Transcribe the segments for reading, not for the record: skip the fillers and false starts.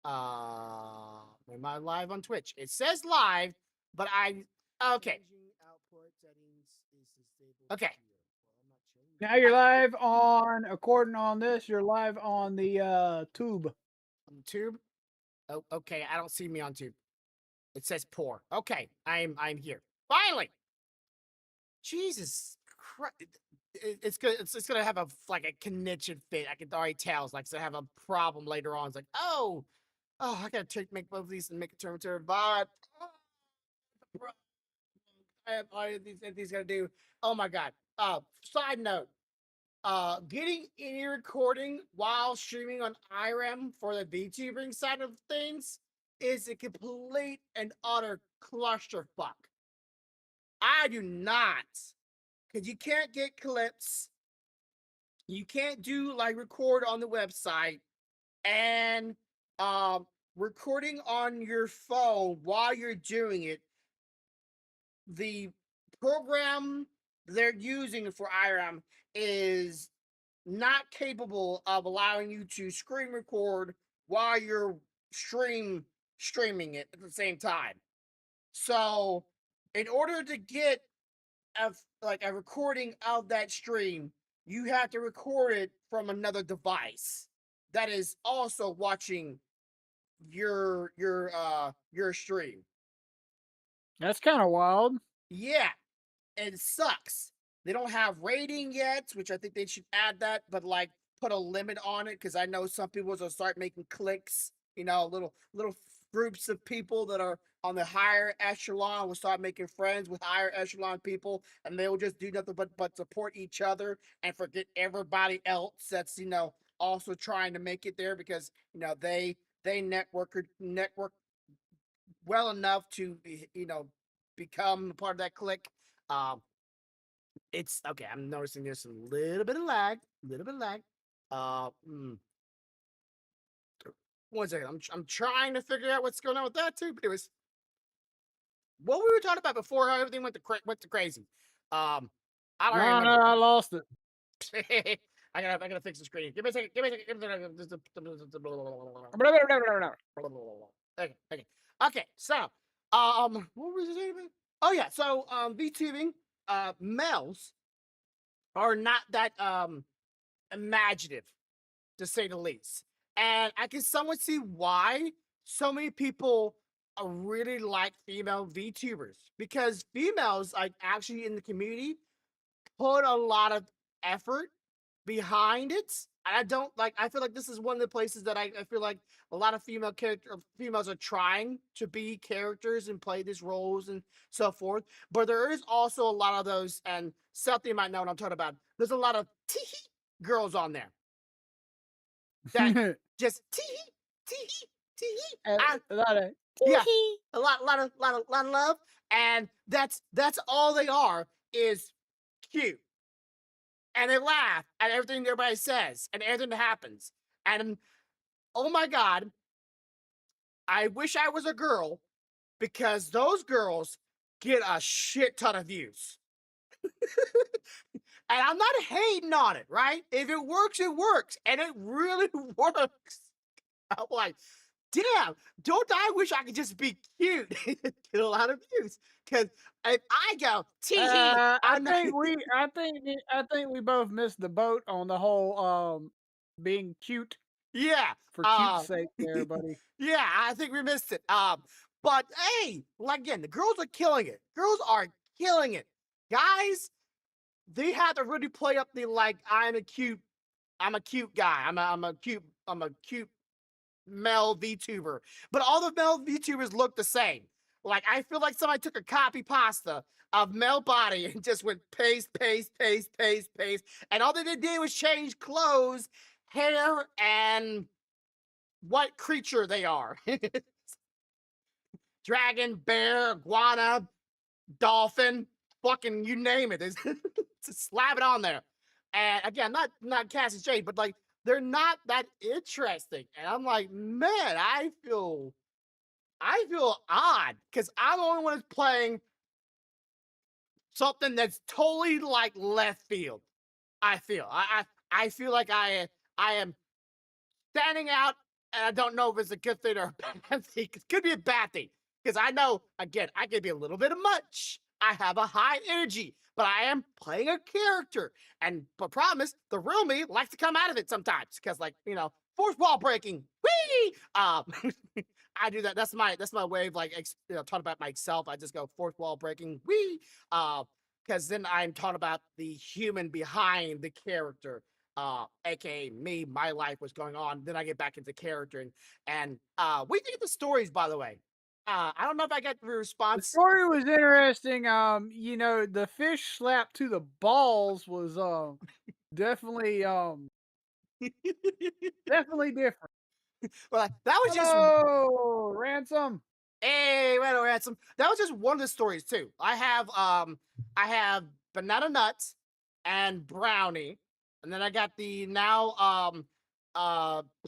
Am I live on Twitch? It says live, but okay. Okay. Now you're live on, according on this, you're live on the tube. On Tube. Oh, okay. I don't see me on Tube. It says poor. Okay, I'm here. Finally. Jesus Christ. It's gonna have a conniption fit. I can already tell. It's like it's gonna have a problem later on. It's like, I gotta make both of these and make a turn to but I have all of these gotta do. Oh my god. Side note. Getting any recording while streaming on IRAM for the VTubing side of things is a complete and utter clusterfuck. I do not, because you can't get clips. You can't do like record on the website and recording on your phone while you're doing it. The program they're using for IRAM is not capable of allowing you to screen record while you're streaming it at the same time. So, in order to get a recording of that stream, you have to record it from another device that is also watching your stream. That's kind of wild. Yeah, it sucks. They don't have rating yet, which I think they should add that, but like put a limit on it because I know some people will start making clicks. Little groups of people that are on the higher echelon will start making friends with higher echelon people, and they will just do nothing but support each other and forget everybody else that's also trying to make it there because they network well enough to become part of that clique. Um, it's okay. I'm noticing there's a little bit of lag. A little bit of lag. Uh, mm, 1 second. I'm trying to figure out what's going on with that too. But it was what we were talking about before. How everything went to crazy. I don't even No, remember. I lost it. I gotta fix the screen. Give me a second. Give me a second. Okay. Okay. Okay. So, what was it saying? Oh yeah. So, VTubing, males are not that imaginative, to say the least. And I can somewhat see why so many people really like female VTubers because females, like actually in the community, put a lot of effort behind it. I don't like. I feel like this is one of the places that I feel like a lot of females are trying to be characters and play these roles and so forth. But there is also a lot of those, and something you might know what I'm talking about. There's a lot of tee girls on there that just tee I A lot of yeah, tee. lot of love, and that's all they are is cute, and they laugh at everything everybody says and everything that happens, and oh my god, I wish I was a girl because those girls get a shit ton of views. And I'm not hating on it, right? If it works, it works, and it really works. I'm like, damn, don't I wish I could just be cute and get a lot of views? Because if I go, tee hee, I I'm not. think I think we both missed the boat on the whole being cute Yeah, for cute's sake, there, buddy. yeah, I think we missed it. But hey, like again, the girls are killing it. Girls are killing it. Guys, they have to really play up the like, I'm a cute guy. I'm a cute male VTuber. But all the male VTubers look the same. Like I feel like somebody took a copy pasta of male body and just went paste, and all they did was change clothes, hair, and what creature they are. Dragon, bear, iguana, dolphin, fucking you name it. Just slap it on there. And again, not casting shade, but like they're not that interesting. And I'm like, man, I feel odd because I'm the only one that's playing something that's totally like left field. I feel like I am standing out and I don't know if it's a good thing or a bad thing. It could be a bad thing because I know, again, I can be a little bit much. I have a high energy, but I am playing a character. And but problem is, the real me likes to come out of it sometimes because, like, fourth wall breaking. Whee! I do that. That's my way of like talking about myself. I just go fourth wall breaking. Whee! Because then I'm talking about the human behind the character, aka me, my life, what's going on. Then I get back into character and what do you think of the stories, by the way? I don't know if I got the The response. story was interesting. The fish slap to the balls was definitely definitely different. Well, that was just Hello, ransom. hey, wait, ransom. That was just one of the stories too. I have banana nuts and brownie, and then I got the now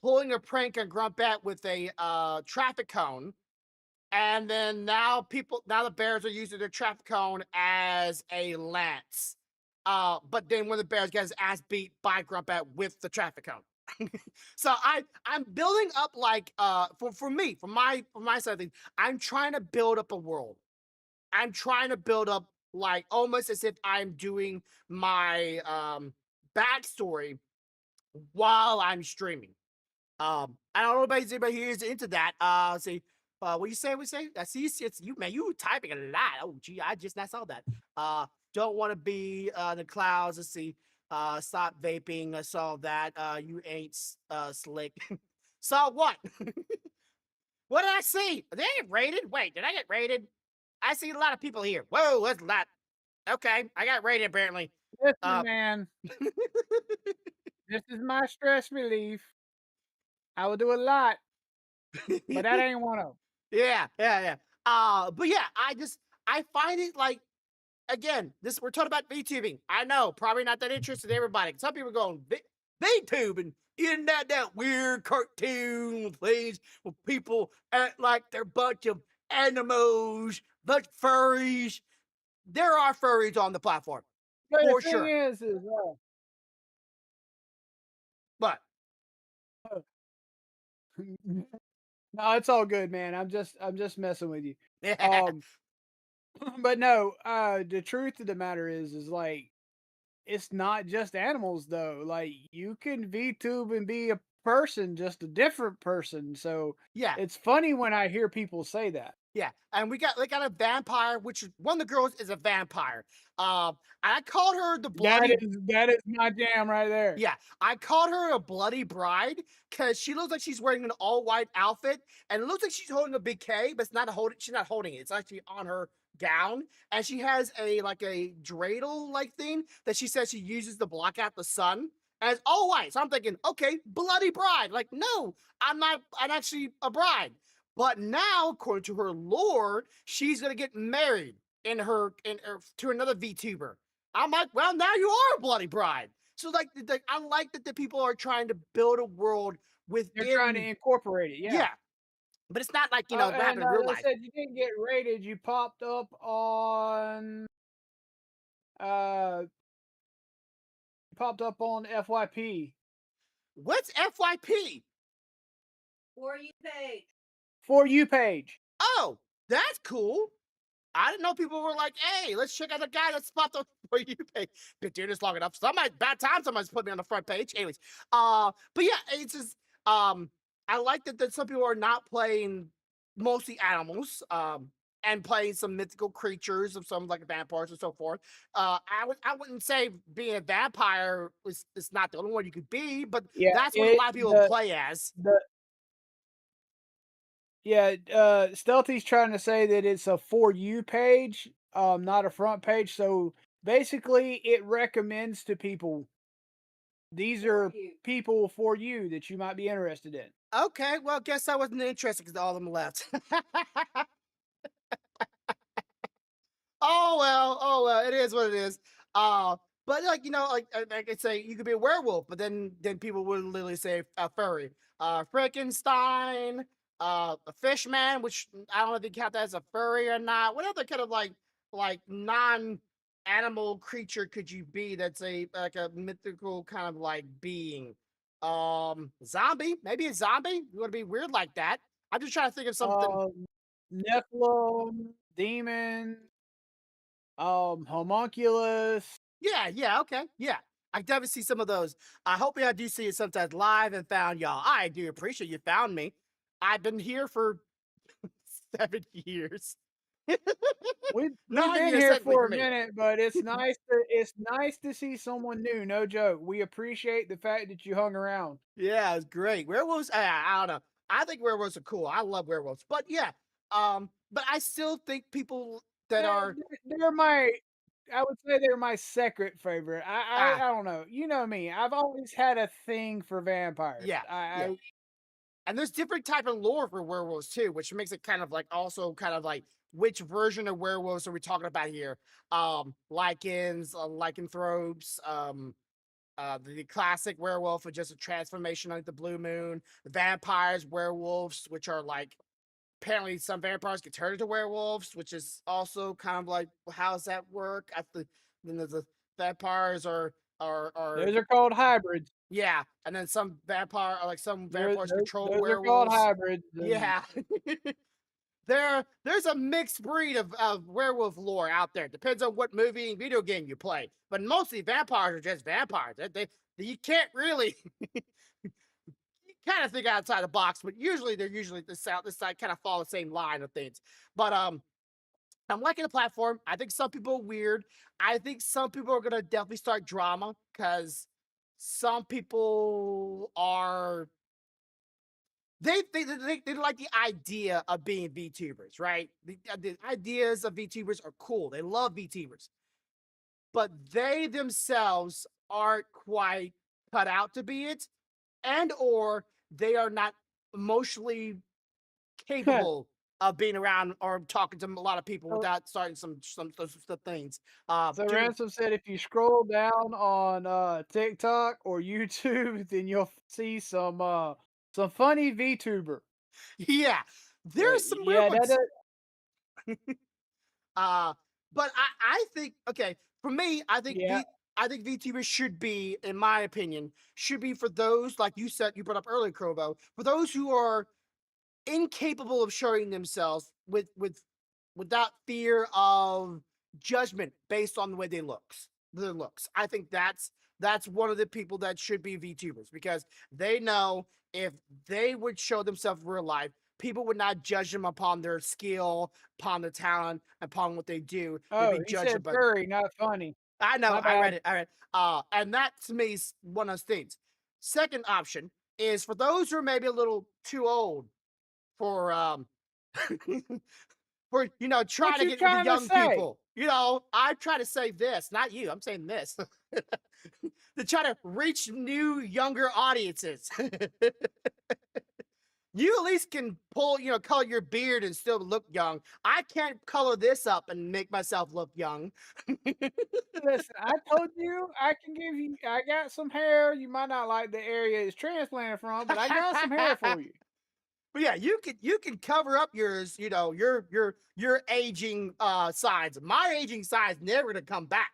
pulling a prank on Grumpet with a traffic cone. And then now the Bears are using their traffic cone as a lance. But then when the Bears get his ass beat by Grumpet with the traffic cone. So I'm building up like for me, for my side of things, I'm trying to build up a world. I'm trying to build up like almost as if I'm doing my backstory while I'm streaming. I don't know if anybody here is into that. Let's see. What you say? I see it's you, man. You typing a lot. Oh, gee, I just not saw that. Don't want to be in the clouds. Let's see. Stop vaping. I saw that. You ain't slick. Saw what? What did I see? Did I get raided? Wait, did I get raided? I see a lot of people here. Whoa, that's a lot. Okay, I got raided apparently. Listen, Uh, man, this is my stress relief. I will do a lot, but that ain't one of 'em. yeah, yeah, yeah. But yeah, I find it like again, this we're talking about VTubing. I know, probably not that interesting to everybody. Some people going VTubing, isn't that weird cartoon things where people act like they're a bunch of animals, bunch of furries. There are furries on the platform But the for thing sure. is, But uh, no, it's all good, man. I'm just messing with you. yeah, Um, but no, the truth of the matter is like it's not just animals though. Like you can VTube and be a person, just a different person. So yeah. it's funny when I hear people say that. Yeah, and we got a vampire, which one of the girls is a vampire. I called her the bloody. That is my jam right there. Yeah, I called her a bloody bride because she looks like she's wearing an all white outfit, and it looks like she's holding a bouquet, but it's not holding. She's not holding it. It's actually on her gown, and she has a dreidel like thing that she says she uses to block out the sun. And it's all white. So I'm thinking, okay, bloody bride. Like, no, I'm not. I'm actually a bride. But now, according to her lore, she's gonna get married in her to another VTuber. I'm like, well, now you are a bloody bride. So like I like that the people are trying to build a world They're trying to within, incorporate it. Yeah. yeah, but it's not like what And happened in real they life. said you didn't get rated. Uh you popped up on FYP What's FYP? for you page. Oh, that's cool. I didn't know people were like, hey, let's check out the guy that's popped up for you page. Been doing this long enough. Somebody bad time somebody's put me on the front page. Anyways, but yeah, it's just I like that some people are not playing mostly animals, and playing some mythical creatures of some like vampires and so forth. I wouldn't say being a vampire is not the only one you could be, but Yeah, that's what a it lot of people play as. the yeah, Stealthy's trying to say that it's a for you page, not a front page. So basically it recommends to people these are people for you that you might be interested in. Okay, well, guess I wasn't interested because all of them left. Oh well, it is what it is. But like I could say you could be a werewolf, but then people would literally say a furry, Frankenstein, a fish man, which I don't know if you count that as a furry or not. What other kind of like non animal creature could you be that's a like a mythical kind of like being? Zombie, maybe a zombie. You want to be weird like that? I'm just trying to think of something. Um, Nephilim, demon, homunculus. Yeah, yeah, okay, yeah. I definitely see some of those. I hope I do see it sometimes live and found y'all. I do appreciate you found me. I've been here for 7 years. We've Nine been years here technically for for a me. minute, but it's nice to see someone new. No joke. We appreciate the fact that you hung around. Yeah, it's great. Werewolves, I don't know. I think werewolves are cool. I love werewolves. But yeah, but I still think people that They're, are they're my. I would say they're my second favorite. ah, I don't know. You know me. I've always had a thing for vampires. yeah, yeah. And there's different type of lore for werewolves too, which makes it kind of like also kind of like which version of werewolves are we talking about here? Lycans, lycanthropes, the classic werewolf with just a transformation like the blue moon, the vampires, werewolves, which are like apparently some vampires get turned into werewolves, which is also kind of like how does that work? Then there's the vampires are those are called hybrids. yeah, and then some vampire like some They're, vampires those, control those are called werewolves. hybrids. And Yeah. There's a mixed breed of werewolf lore out there. Depends on what movie and video game you play. But mostly vampires are just vampires. You can't really you kind of think outside the box, but usually they're usually this side kind of follow the same line of things. But I'm liking the platform. I think some people are weird. I think some people are gonna definitely start drama because some people are they like the idea of being VTubers, right? The ideas of VTubers are cool. They love VTubers, but they themselves aren't quite cut out to be it, and or they are not emotionally capable of being around or talking to a lot of people so, without starting some things. so Dude, Ransom said if you scroll down on TikTok or YouTube, then you'll see some funny VTuber. yeah, there's some weird Yeah, that ones. does. Uh, but I think okay, for me, Yeah. I think VTubers should be, in my opinion, should be for those like you said you brought up earlier, Crovo, for those who are incapable of showing themselves without fear of judgment based on the way their looks. I think that's one of the people that should be VTubers because they know if they would show themselves in real life, people would not judge them upon their skill, upon their talent, upon what they do. They'd Oh, be he judged said about. furry, not funny. I know, My bad. I read. And that to me is one of those things. Second option is for those who are maybe a little too old for for trying What to you get with the trying to young say? people. I try to say this, not you. I'm saying this to try to reach new younger audiences. You at least can pull, color your beard and still look young. I can't color this up and make myself look young. Listen, I told you I can give you. I got some hair. You might not like the area it's transplanted from, but I got some hair for you. But yeah, you can cover up yours, your aging sides. My aging sides never gonna come back.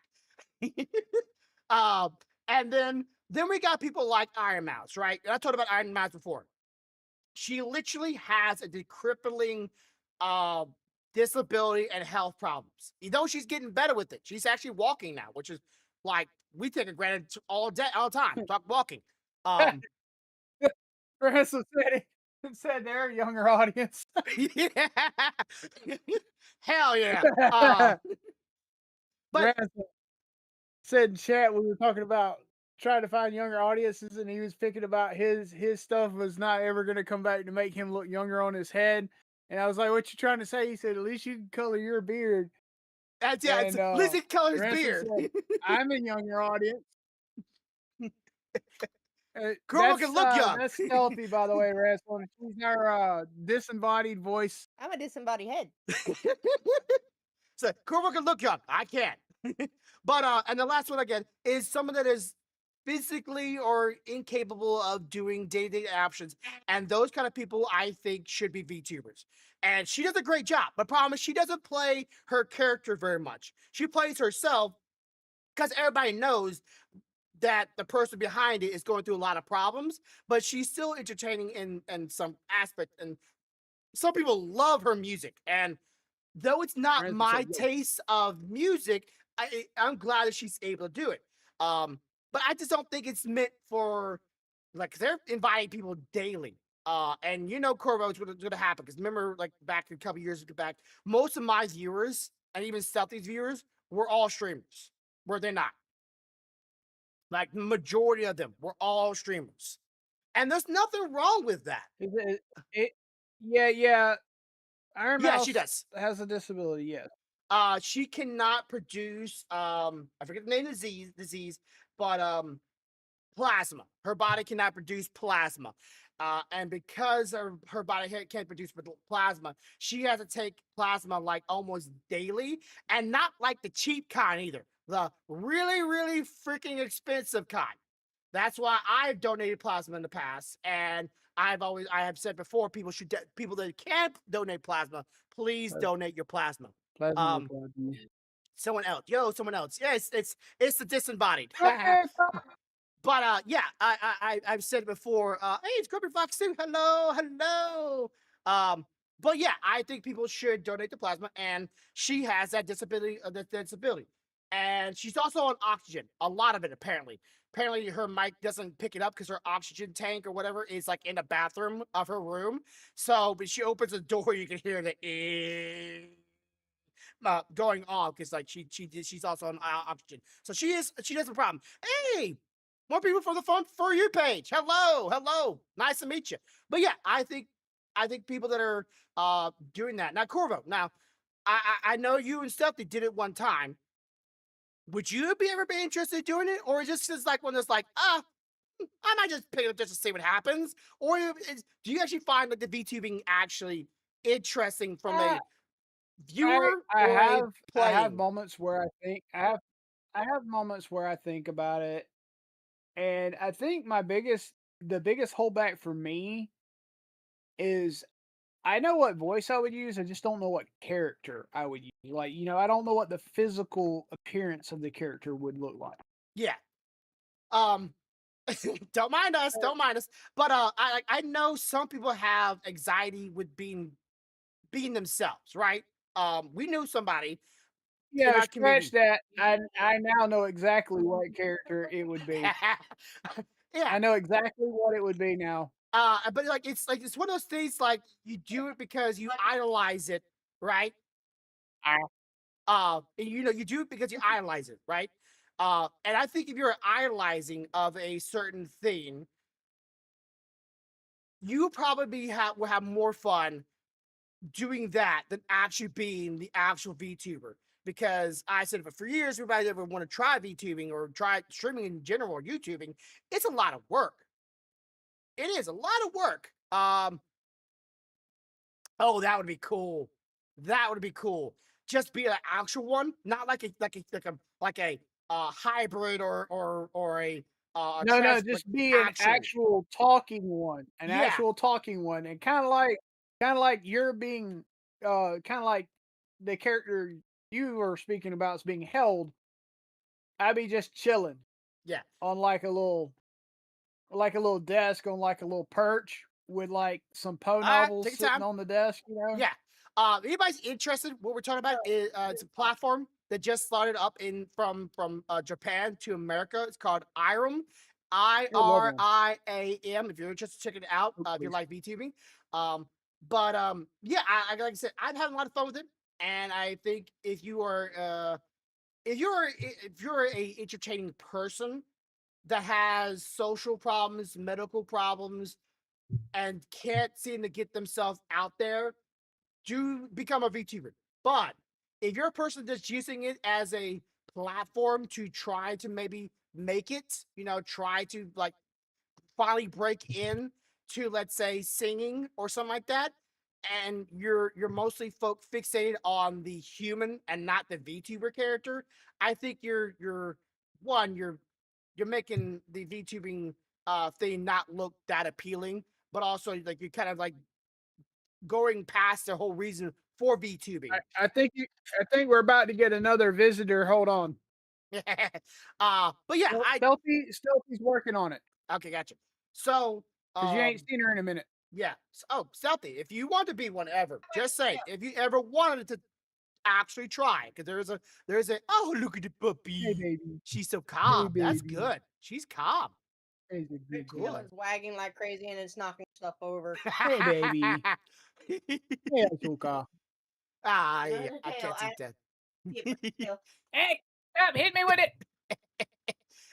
uh, and then we got people like Iron Mouse, right? I told about Iron Mouse before. She literally has a crippling uh disability and health problems. You know she's getting better with it. She's actually walking now, which is like we take it granted all day, all the time. Talk walking. Um Ransom said said they're a younger audience. yeah. Hell yeah. But Ransom said in chat we were talking about trying to find younger audiences, and he was picking about his stuff was not ever going to come back to make him look younger on his head. And I was like, "What you trying to say?" He said, "At least you can color your beard." that's yeah, it's And Lizzie colors Ransom beard. said, "I'm a younger audience." Girl can look young. That's stealthy, by the way, Ransom. She's our disembodied voice. I'm a disembodied head. So Kurva can look young. I can't. But and the last one again is someone that is physically or incapable of doing day-to-day actions. And those kind of people I think should be VTubers. And she does a great job. But problem is she doesn't play her character very much. She plays herself because everybody knows that the person behind it is going through a lot of problems, but she's still entertaining in some aspect. And some people love her music. And though it's not 100%. my Yeah. taste of music, I'm glad that she's able to do it. Um, but I just don't think it's meant for like 'cause they're inviting people daily. And you know Corvo's gonna happen because remember, like back a couple years back, most of my viewers and even Stealthy's viewers were all streamers. Were they not? Like the majority of them were all streamers. And there's nothing wrong with that. Is it yeah, yeah. Iron Yeah, she Mouse does. has a disability, yes. She cannot produce I forget the name of the disease, but plasma. Her body cannot produce plasma. And because her body can't produce plasma, she has to take plasma like almost daily, and not like the cheap kind either. The really, really freaking expensive kind. That's why I've donated plasma in the past, and I have said before people should people that can't donate plasma, please Plas donate your plasma. plasma Um, required. someone else, yo, someone else. Yeah, it's the disembodied. Okay, But yeah, I've said it before. Hey, it's Kirby Fox too. Hello, hello. Um, but yeah, I think people should donate the plasma, and she has that disability. That disability, and she's also on oxygen. A lot of it, apparently. Apparently, her mic doesn't pick it up because her oxygen tank or whatever is like in the bathroom of her room. So, but she opens the door, you can hear the going on because like she's also on oxygen. So she has a problem. Hey, more people from the phone for you page. Hello, hello, nice to meet you. But yeah, I think people that are doing that now, Corvo. Now, I know you and Stephanie did it one time. Would you be ever be interested in doing it, or is this just like one that's like I might just pick it up just to see what happens, or do you actually find like the VTubing actually interesting from uh, a viewer or a I have playing? moments where I have moments where I think about it, and I think the biggest holdback for me is I know what voice I would use, I just don't know what character I would use. Like, I don't know what the physical appearance of the character would look like. Yeah. Um, don't mind us, don't mind us. But I know some people have anxiety with being themselves, right? We knew somebody in Yeah, our scratch community. that. I now know exactly what character it would be. Yeah. I know exactly what it would be now. But like it's one of those things like you do it because you idolize it, right? I And, you know, you do it because you idolize it, right? And I think if you're idolizing of a certain thing, you probably will have more fun doing that than actually being the actual VTuber. Because I said for years, everybody ever want to try VTubing or try streaming in general or YouTubing, it's a lot of work. It is a lot of work. Oh, that would be cool. That would be cool. Just be an actual one, not like a hybrid or a No, no, like just be an actual. actual Yeah, talking one, and kinda like you're being, kinda like the character you were speaking about is being held. I'd be just chilling yeah. on like a little desk on like a little perch with like some Poe All right, novels take sitting your time. on the desk. Yeah. Anybody's interested? What we're talking about is it's a platform that just started up in from Japan to America. It's called IRAM, I love them. IRIAM. If you're interested, check it out. Oh, If you please. like VTubing, yeah, like I said, I'm having a lot of fun with it, and I think if you're a entertaining person that has social problems, medical problems, and can't seem to get themselves out there, do become a VTuber. But if you're a person that's using it as a platform to try to maybe make it, you know, try to like finally break in to let's say singing or something like that, and you're mostly fixated on the human and not the VTuber character, I think you're one, you're making the VTubing thing not look that appealing, but also like you're kind of like going past the whole reason for VTubing. I think we're about to get another visitor. Hold on. But yeah, I Stealthy's working on it okay, gotcha. So, because you ain't um, seen her in a minute. yeah. Oh, Stealthy, if you want to be one ever, just say if you ever wanted to actually try, because there's a oh look at the Hey puppy, baby, she's so hey calm. That's baby, good. She's calm. hey the good Good. girl, Tail is wagging like crazy and it's knocking stuff over. hey baby, hey Asuka. Yeah, There's a I tail. can't I eat that. see it. Tail. Hey, stop! Hit me with it.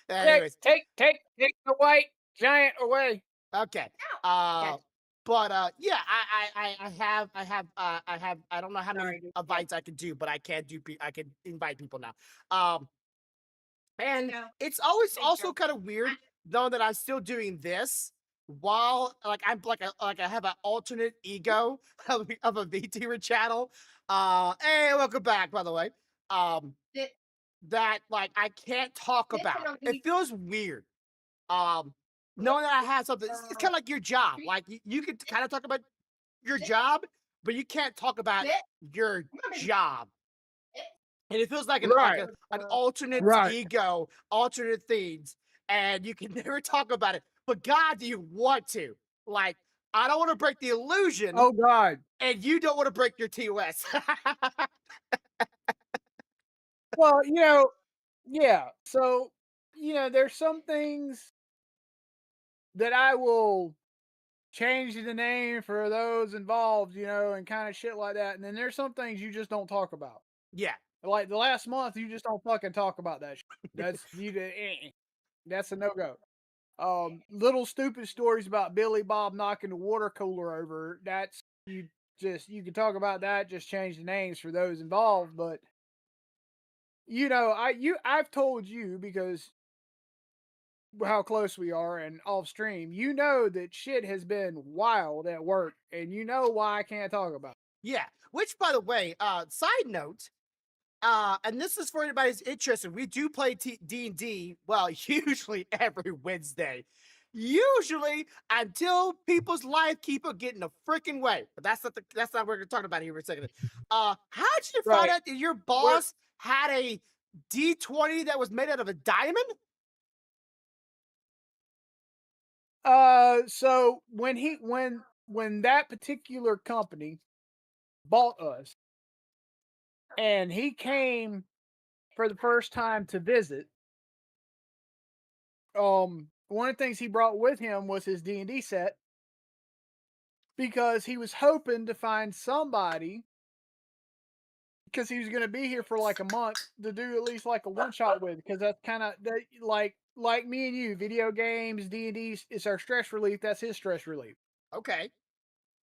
Quick, Anyways, take the white giant away. okay. Ow! Uh, Gotcha. but yeah, I don't know how many Sorry, dude. Yeah. invites I can do, but I can do. I can invite people now. Um, and No. it's always Thanks, also girl. kind of weird knowing that I'm still doing this while like I'm like I have an alternate ego of a VTuber channel. Hey, welcome back, by the way. Um, Sit. that like I can't talk Sit and about. I'll give It you. feels weird. Um, Look. knowing that I have something, it's kind of like your job. Treat. Like you can kind of talk about your Sit. job, but you can't talk about Sit. your Come on, baby. job. Sit. And it feels like Right, an alternate right. ego, alternate things, and you can never talk about it. But God, do you want to? Like, I don't want to break the illusion, Oh God. and you don't want to break your TOS. Well, yeah. So, there's some things that I will change the name for those involved, and kind of shit like that. And then there's some things you just don't talk about. Yeah, Like the last month, you just don't fucking talk about that. That's that's a no go. Little stupid stories about Billy Bob knocking the water cooler over. That's you can talk about that. Just change the names for those involved. But I've told you because how close we are and off stream. You know that shit has been wild at work, and you know why I can't talk about it. yeah. Which, by the way, side note, and this is for anybody who's interested. We do play D&D, well, usually every Wednesday. Usually until people's life keep on getting the freaking way. But that's not what we're talking about here for a second. How did you find Right. out that your We're boss had a D20 that was made out of a diamond? so when that particular company bought us and he came for the first time to visit, one of the things he brought with him was his D&D set because he was hoping to find somebody because he was going to be here for like a month to do at least like a one shot with because that's kind of like me and you, video games, D&D is our stress relief. That's his stress relief. Okay.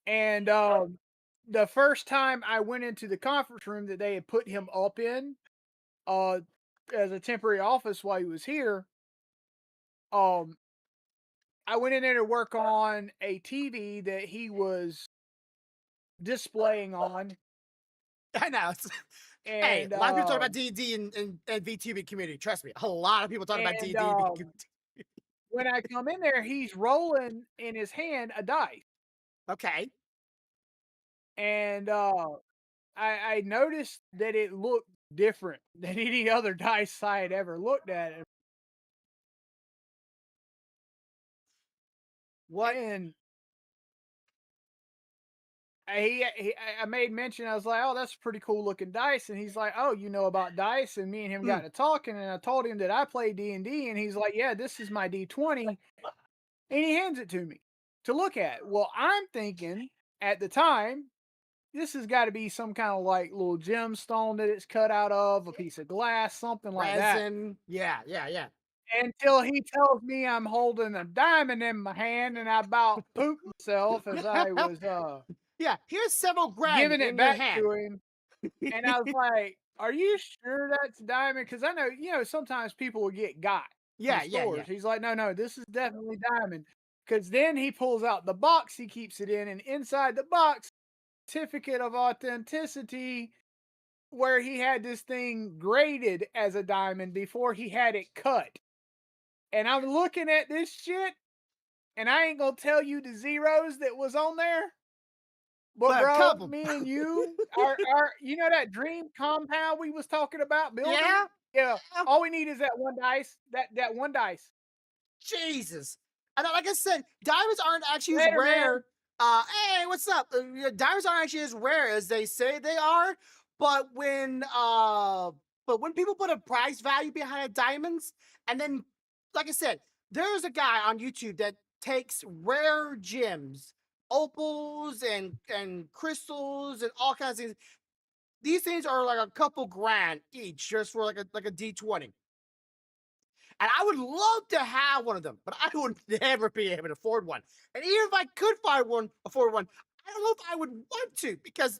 And the first time I went into the conference room that they had put him up in, uh, as a temporary office while he was here, um, I went in there to work on a TV that he was displaying on, I know. Hey, and a lot of people talk about D&D and VTuber community. Trust me, a lot of people talk about and D&D. when I come in there, he's rolling in his hand a dice, Okay. and I noticed that it looked different than any other dice I had ever looked at, What? and I made mention. I was like, "Oh, that's a pretty cool looking dice," and he's like, "Oh, you know about dice?" And me and him got Mm, to talking, and I told him that I play D&D, and he's like, "Yeah, this is my D20," and he hands it to me to look at. Well, I'm thinking at the time this has got to be some kind of like little gemstone that it's cut out of, a piece of glass, something like that. resin. Yeah, yeah, yeah. Until he tells me I'm holding a diamond in my hand, and I about pooped myself as I was Yeah, here's several grand giving it in your back hand. to him. And I was like, "Are you sure that's diamond?" Because I know, sometimes people will get got from Yeah, yeah, yeah. stores. He's like, "No, no, this is definitely diamond." Because then he pulls out the box he keeps it in, and inside the box, certificate of authenticity, where he had this thing graded as a diamond before he had it cut. And I'm looking at this shit, and I ain't gonna tell you the zeros that was on there. But But a bro, couple. me and you, our that dream compound we was talking about building, Yeah? Yeah, Yeah, all we need is that one dice. That one dice. Jesus. And like I said, diamonds aren't actually as Later, man. rare. Hey, what's up? Diamonds aren't actually as rare as they say they are. But when people put a price value behind diamonds, and then, like I said, there's a guy on YouTube that takes rare gems, opals and crystals and all kinds of things. These things are like a couple grand each, just for like a D20. And I would love to have one of them, but I would never be able to afford one. And even if I could afford one, I don't know if I would want to because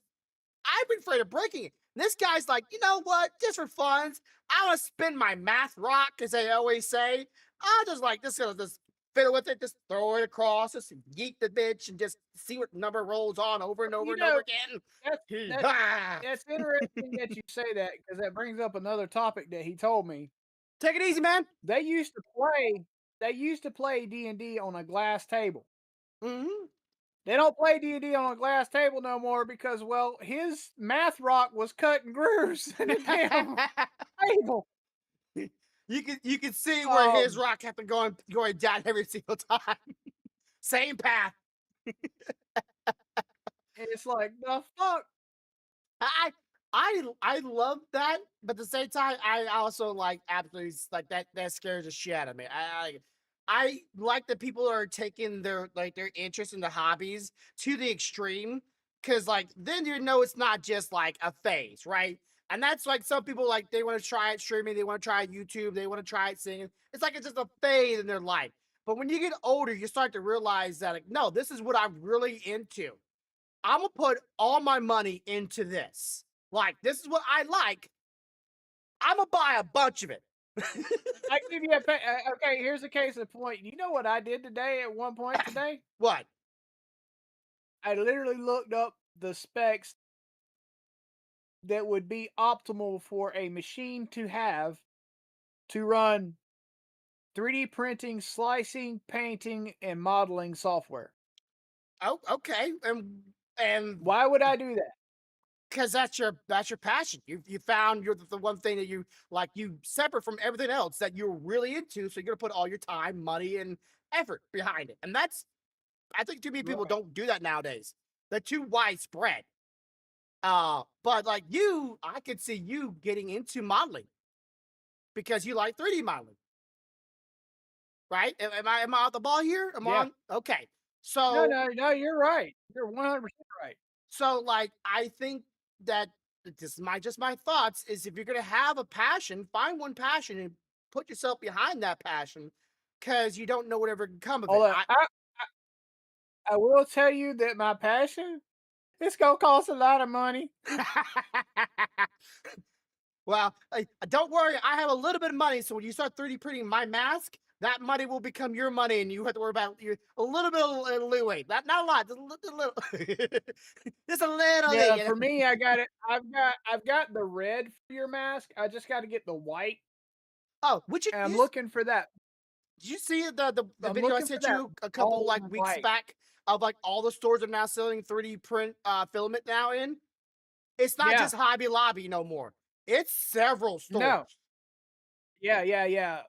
I've been afraid of breaking it. And this guy's like, you know what? Just for fun, I want to spin my math rock, as they always say. I'll just fiddle with it, just throw it across, just yeet the bitch, and just see what number rolls on over and over You and over know, again. that's that Ah. that's interesting that you say that because that brings up another topic that he told me. Take it easy, man. They used to play they used to play D&D on a glass table. Hmm. They don't play D&D on a glass table no more because, well, his math rock was cutting grooves in the damn table. You can see where his Um, rock kept on going down every single time. Same path. and it's like, the fuck? I I love that, but at the same time, I also like absolutely like that scares the shit out of me. I like that people are taking their interest in the hobbies to the extreme, because like then you know it's not just like a phase, right? And that's like some people like they want to try it streaming, they want to try it YouTube, they want to try it singing. It's like it's just a phase in their life. But when you get older, you start to realize that like, no, this is what I'm really into. I'm gonna put all my money into this. Like, this is what I like. I'm gonna buy a bunch of it. I give you okay, here's a case in point. You know what I did today at one point today? What? I literally looked up the specs that would be optimal for a machine to have to run 3D printing, slicing, painting, and modeling software. Oh, okay. And Why would I do that? because that's your passion. You found you're the one thing that you like. You separate from everything else that you're really into. So you're gonna put all your time, money, and effort behind it. And that's I think too many people Right. don't do that nowadays. They're too widespread. But like you, I could see you getting into modeling because you like 3D modeling. Right? Am I off the ball here? Am I Yeah. on? Okay. No, So no, no, you're right. You're 100% right. like I think that this is my just my thoughts is if you're gonna have a passion, find one passion and put yourself behind that passion because you don't know whatever can come of it. Although I will tell you that my passion, it's gonna cost a lot of money. I well, don't worry, I have a little bit of money, so when you start 3D printing my mask, that money will become your money, and you have to worry about a little bit of leeway. Not a lot, just a little, just a little Yeah, leeway. for me, I got it. I've got the red for your mask. I just got to get the white, Oh, would you, and I'm looking for that. did you see the I'm video I looking for sent that you a couple all like weeks white. back of like all the stores are now selling 3D print filament now in? It's not Yeah. just Hobby Lobby no more. It's several No. stores. Yeah, yeah, yeah.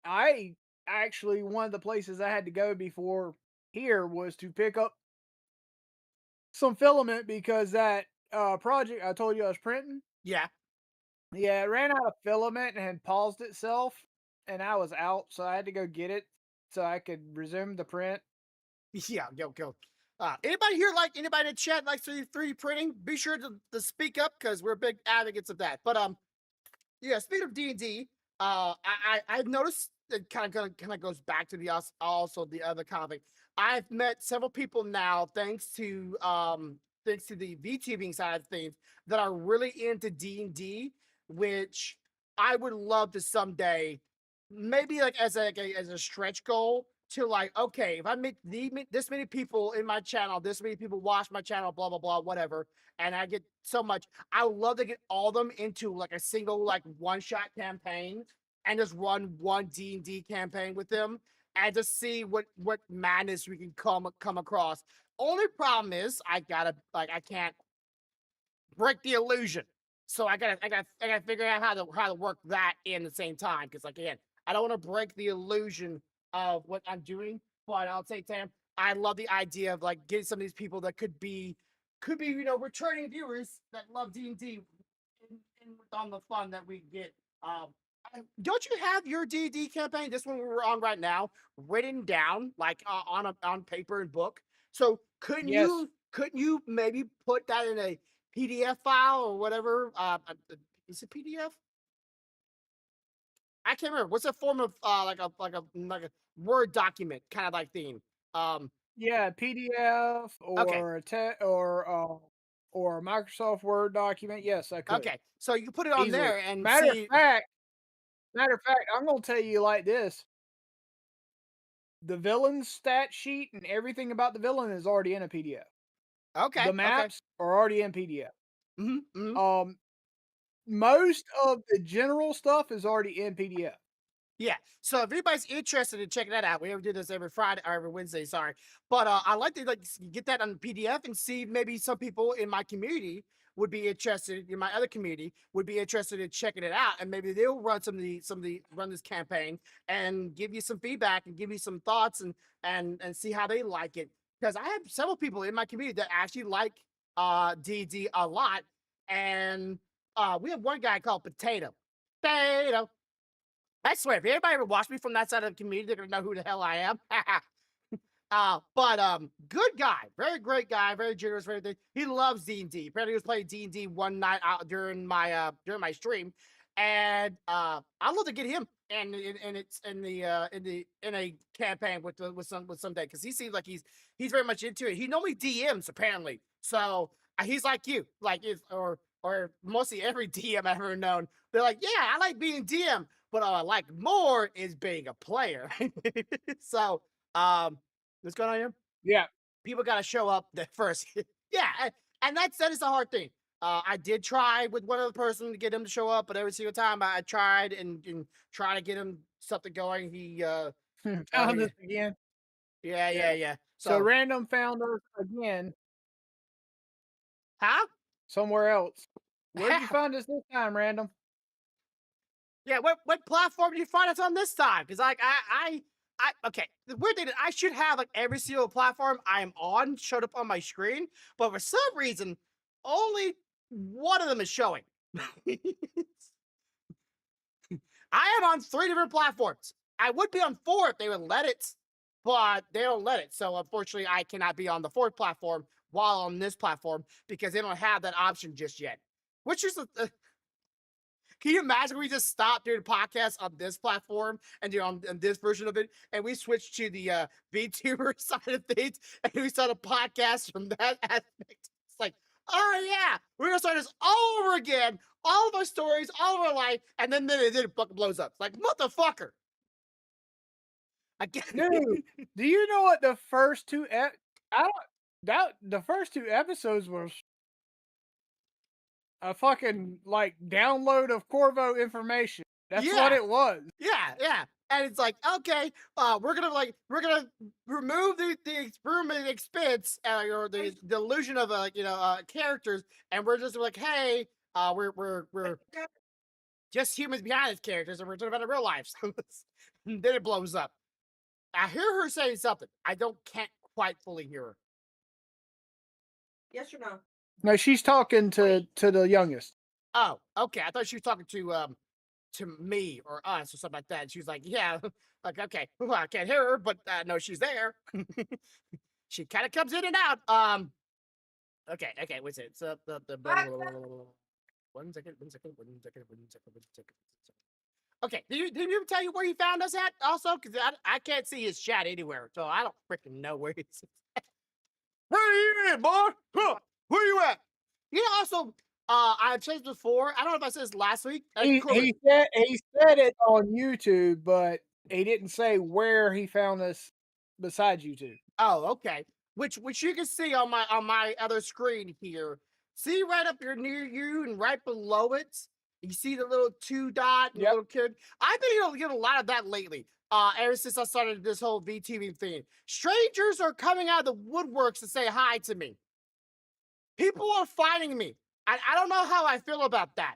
I actually one of the places I had to go before here was to pick up some filament because that project I told you I was printing. Yeah. Yeah, it ran out of filament and had paused itself, and I was out, so I had to go get it so I could resume the print. Yeah, go. Anybody here like anybody in the chat likes 3D printing? Be sure to speak up because we're big advocates of that. But yeah, speaking of D&D, I've noticed it kind of goes back to the also the other comic. I've met several people now thanks to the VTubing side of things that are really into D&D, which I would love to someday maybe like as a stretch goal to like okay if I meet this many people in my channel, this many people watch my channel, blah blah blah, whatever, and I get so much. I would love to get all of them into like a single like one shot campaign and just run one D&D campaign with them and just see what madness we can come across. Only problem is I can't break the illusion. So I gotta figure out how to work that in the same time. Because like again, I don't want to break the illusion of what I'm doing. But I'll say, Tam, I love the idea of like getting some of these people that could be returning viewers that love D&D on the fun that we get. Um, don't you have your D&D campaign, this one we're on right now, written down like on paper and book? So Yes. couldn't you maybe put that in a PDF file or whatever? Is it PDF? I can't remember. What's a form of like a Word document kind of like thing? Um, Yeah, PDF okay, or or a Microsoft Word document. Yes, I could okay. So you can put it on easily. there and Matter of see. fact, matter of fact, I'm gonna tell you like this: the villain stat sheet and everything about the villain is already in a PDF. Okay, The okay. maps are already in PDF. Hmm. Um, most of the general stuff is already in PDF. Yeah. So if anybody's interested in checking that out, we ever do this every Friday or every Wednesday, sorry. But I like to get that on PDF and see maybe some people in my community would be interested in my other community would be interested in checking it out, and maybe they'll run run this campaign and give you some feedback and give you some thoughts and see how they like it. Because I have several people in my community that actually like D a lot, and we have one guy called Potato. I swear, if anybody ever watched me from that side of the community, they're gonna know who the hell I am. But good guy, very great guy, very generous, very thing. He loves D&D. Apparently, he was playing D&D one night out during my stream, and I'd love to get him and it's in a campaign with someday because he seems like he's very much into it. He normally DMs apparently, so he's like you, like is or mostly every DM I've ever known. They're like, yeah, I like being DM, but I like more is being a player. So what's going on here? Yeah. People got to show up first. Yeah, and that is the hard thing. I did try with one other person to get him to show up, but every single time I tried and try to get him something going, Found he us again. Yeah. yeah. So So, random found us again huh? somewhere else. Where'd you find us this time, random? Yeah, what platform did you find us on this time? Because like I okay. The weird thing is I should have like every single platform I am on showed up on my screen, but for some reason, only one of them is showing. I am on 3 different platforms. I would be on 4 if they would let it, but they don't let it. So unfortunately, I cannot be on the 4th platform while on this platform because they don't have that option just yet. Which is can you imagine we just stopped doing podcasts on this platform and do on this version of it, and we switched to the VTuber side of things, and we start a podcast from that aspect? It's like, oh yeah, we're gonna start this all over again, all of our stories, all of our life, and then it fucking blows up. It's like motherfucker. Again, Dude, do you know what the first I don't that the first 2 episodes was a fucking like download of Corvo information. That's what yeah, it was. yeah. And it's like, okay, we're gonna remove the expense or the illusion of characters, and we're just like, hey, we're just humans behind these characters, and we're talking about the real lives. And then it blows up. I hear her saying something. Can't quite fully hear her. Yes or no? No, she's talking to the youngest. Oh, okay. I thought she was talking to me or us or something like that. She was like, yeah, like okay, well, I can't hear her, but no, she's there. She kind of comes in and out. Okay, what's it? So the blah, blah, blah, blah, blah, blah. 1 second, 1 second, 1 second, 1 second, 1 second. Okay, did you tell you where you found us at also? Because I can't see his chat anywhere, so I don't freaking know where he's. Where you at, boy? Huh, where you at? You also, I've said this before. I don't know if I said this last week. Corbin. He said it on YouTube, but he didn't say where he found us besides YouTube. Oh, okay. Which you can see on my other screen here. See right up here near you and right below it. You see the little 2 dot and the Yep. little kid. I've been getting a lot of that lately. Ever since I started this whole VTV thing. Strangers are coming out of the woodworks to say hi to me. People are finding me. I don't know how I feel about that.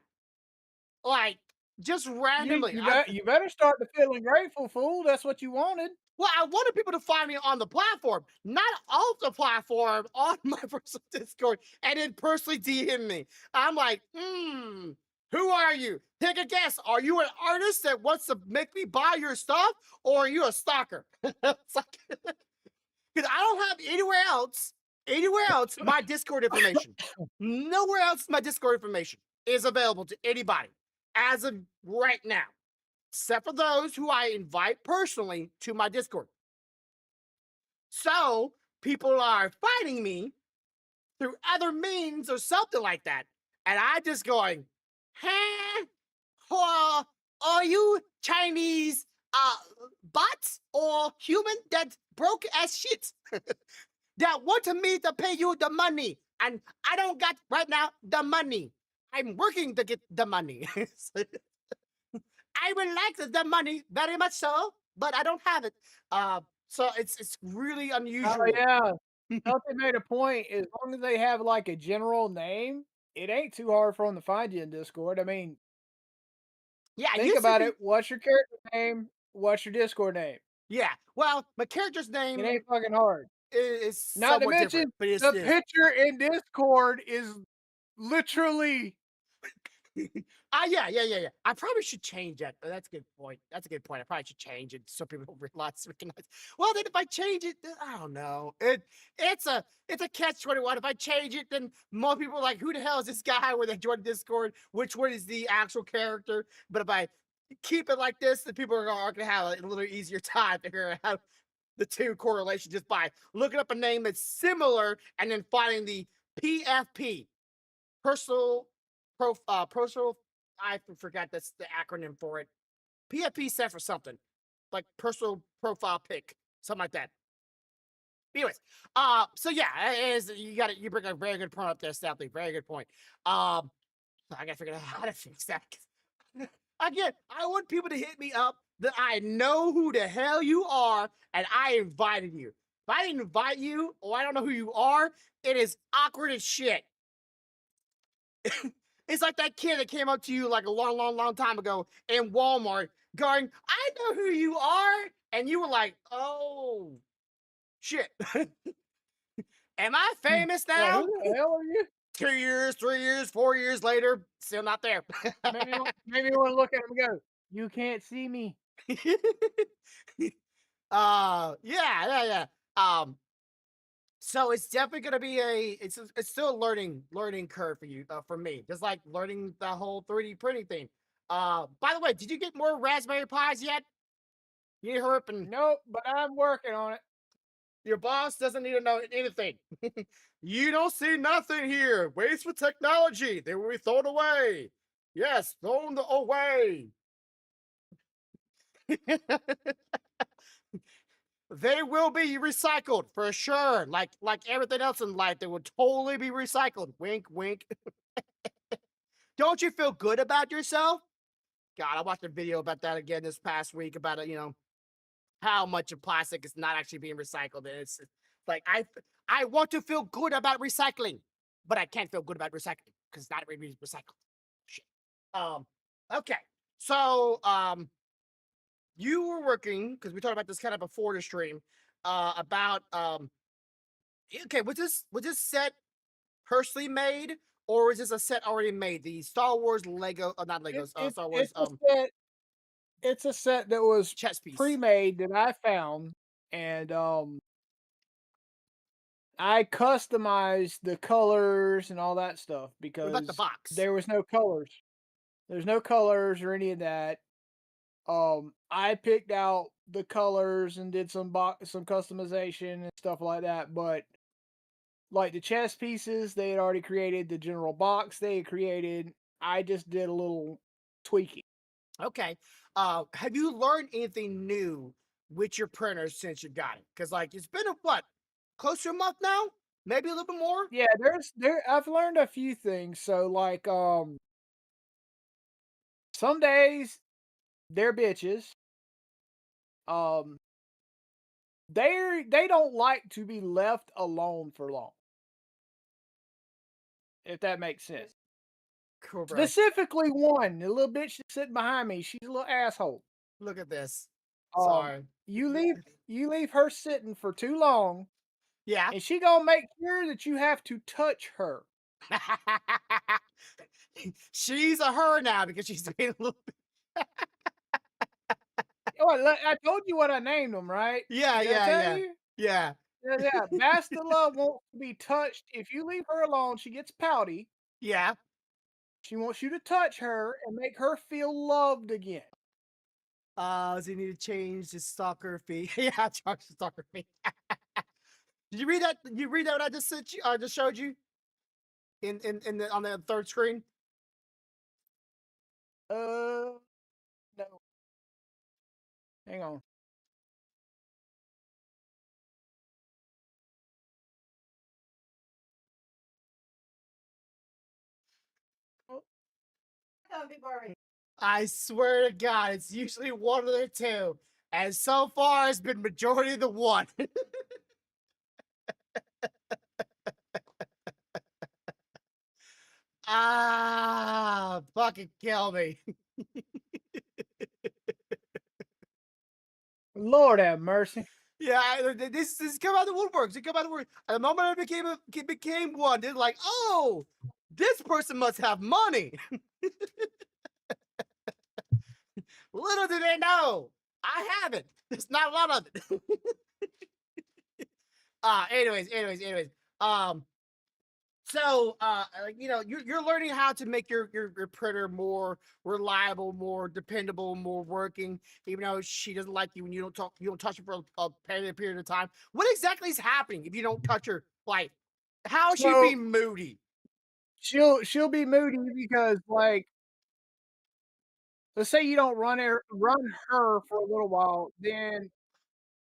Like, just You randomly. you bet you better start to feeling grateful, fool. That's what you wanted. Well, I wanted people to find me on the platform, not off the platform, on my personal Discord, and then personally DM me. I'm like, who are you? Take a guess. Are you an artist that wants to make me buy your stuff, or are you a stalker? It's like, because I don't have anywhere else, my Discord information. Nowhere else my Discord information is available to anybody as of right now, except for those who I invite personally to my Discord. So people are fighting me through other means or something like that. And I just going, huh? Are you Chinese bots or human that broke as shit that want me to pay you the money? And I don't got right now the money. I'm working to get the money. I would like the money very much so, but I don't have it. So it's really Oh unusual. yeah. Something made a point. As long as they have like a general name, it ain't too hard for them to find you in Discord. I mean, Yeah, it think used to about be. it. What's your character name? What's your Discord name? Yeah, well, my character's It name ain't fucking hard. is Not to somewhat different, mention but it the is. picture in Discord is literally Yeah. I probably should change that. That's a good point. That's a good point. I probably should change it so people don't recognize. Well, then if I change it, then I don't know. It's a catch-21. If I change it, then more people are like, who the hell is this guy when they join Discord? Which one is the actual character? But if I keep it like this, then people are gonna have a little easier time figuring out the two correlation just by looking up a name that's similar and then finding the PFP, personal personal. I forgot that's the acronym for it. PFP stands for something like personal profile pic, something like that. Anyways, so yeah, it is, you got it. You bring a very good point up there, Stephanie. Very good point. I gotta figure out how to fix that. Again, I want people to hit me up that I know who the hell you are and I invited you. If I didn't invite you or I don't know who you are, it is awkward as shit. It's like that kid that came up to you like a long time ago in Walmart going, I know who you are. And you were like, oh, shit. Am I famous yeah, now? who the hell are you? 2 years, 3 years, 4 years later, still not there. Maybe you want to look at him and go, you can't see me. Yeah. So it's definitely gonna be it's still a learning curve for you, for me, just like learning the whole 3D printing thing. By the way, did you get more Raspberry Pis yet? You hurry up and Nope, but I'm working on it. your boss doesn't need to know anything. You don't see nothing here. Waste for technology. They will be thrown away. Yes, thrown away. They will be recycled for sure. Like everything else in life, they will totally be recycled. Wink, wink. Don't you feel good about yourself? God, I watched a video about that again this past week about it. How much of plastic is not actually being recycled. And it's like I want to feel good about recycling, but I can't feel good about recycling because it's not really recycled. Shit. Um. Okay. So you were working because we talked about this kind of before the stream. About okay, was this set personally made, or is this a set already made? The Star Wars Lego, not It, Legos, it Star Wars it's a set. It's a set that was chess piece. pre-made that I found, and I customized the colors and all that stuff What about the because box? there was no colors. There's no colors or any of that. I picked out the colors and did some customization and stuff like that, but like the chess pieces, they had already created the general box they had created. I just did a little tweaking. Okay. Have you learned anything new with your printer since you got it? Because like it's been a what, close to a month now, maybe a little bit more. Yeah, I've learned a few things. So like some days they're bitches. Um they don't like to be left alone for long. If that makes sense. Cool, bro. Specifically one, the little bitch that's sitting behind me. She's a little asshole. Look at this. Um, Sorry. you leave her sitting for too long, Yeah. and she gonna make sure that you have to touch her. She's a her now because she's being a little. Oh, I told you what I named them, right? Yeah, Did I yeah, tell yeah, you? yeah. Yeah. Bastila wants to be touched. If you leave her alone, she gets pouty. Yeah. She wants you to touch her and make her feel loved again. So you need to change the stalker fee. Yeah, charge the stalker fee. Did you read that? You read that what I just sent you? I just showed you in the on the third screen. No. Hang on. Oh, I swear to God, it's usually one of the two, and so far it's been majority of the one. Ah, fucking kill me. Lord have mercy. Yeah, this come out of the woodworks. It come out of the woodwork. At the moment I became one, they're like, oh, this person must have money. Little do they know, I have it. There's not a lot of it. Anyways. Um, like, you know, you're learning how to make your printer more reliable, more dependable, more working, even though she doesn't like you when you don't touch her for a period of time. What exactly is happening if you don't touch her? Like, how is she So being moody? she'll be moody because, like, let's say you don't run her for a little while, then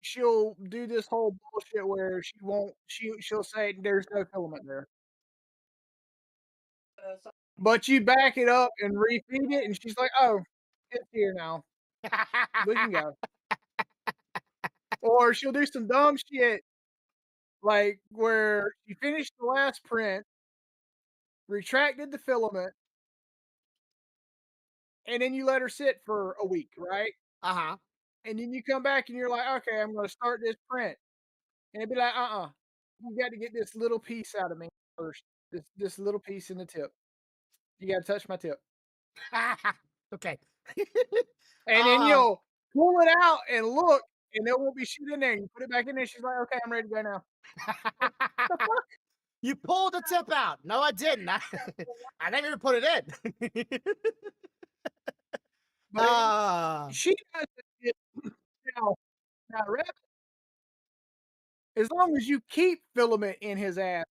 she'll do this whole bullshit where she'll say there's no filament there. But you back it up and refeed it, and she's like, "Oh, it's here now. We can go." Or she'll do some dumb shit, like where she finished the last print, retracted the filament, and then you let her sit for a week, right? Uh-huh. And then you come back and you're like, "Okay, I'm gonna start this print." And it'd be like, you got to get this little piece out of me first. This little piece in the tip. You got to touch my tip." Okay. And then um, you'll pull it out and look, and there won't be shit in there. You put it back in there. She's like, "Okay, I'm ready to go now." The fuck? you pulled the tip out. No, I didn't. I didn't even put it in. But Ah. she does it now. Now, as long as you keep filament in his ass,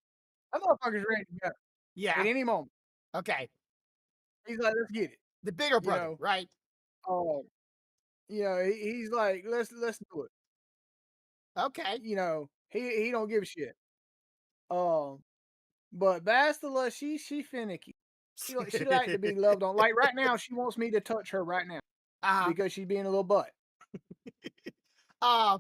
that motherfucker's ready to go Yeah. at any moment. Okay. He's like, "Let's get it." The bigger You brother, know, right? um, he's like, "Let's do it." Okay. He don't give a shit. Um, but Bastila, she finicky. She like to be loved on. Like right now, she wants me to touch her right now uh because she's being a little butt. uh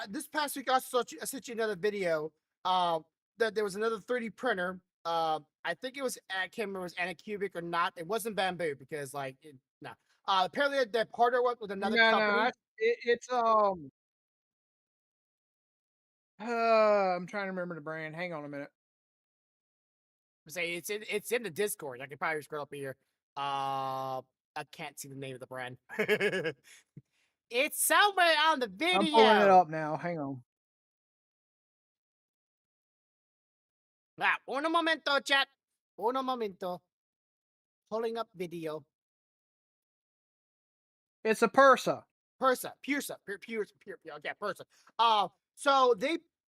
this past week I sent you another video. That there was another 3D printer. I think it was I can't remember if it was Anycubic or not. It wasn't bamboo because no. Apparently they partnered with another No, company. it's I'm trying to remember the brand. Hang on a minute. Say it's in the Discord. I can probably scroll up here. I can't see the name of the brand. It's somewhere on the I'm pulling it video. up now. Hang on. Ah, uno momento, chat. Uno momento. Pulling up video. It's a Persa. Pursa, okay, Pursa. So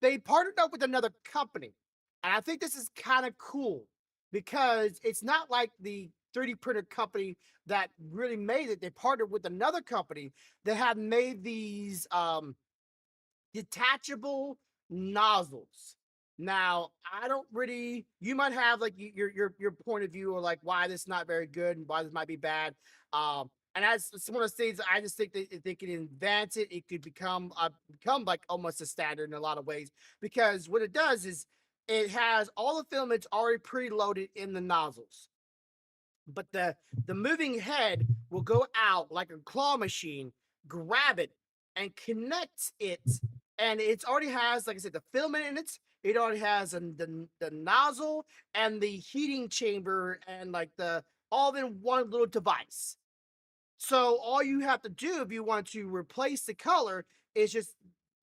they partnered up with another company, and I think this is kind of cool because it's not like the 3D printer company that really made it. They partnered with another company that have made these detachable nozzles. Now, I don't really. You might have like your point of view or like why this is not very good and why this might be bad. And as it's one of those things, I just think that if they can advance it, it could become like almost a standard in a lot of ways. Because what it does is it has all the filaments already preloaded in the nozzles. but the moving head will go out like a claw machine, grab it, and connect it. And it already has, like I said, the filament in it. It already has the nozzle and the heating chamber and like the all in one little device. So all you have to do if you want to replace the color is just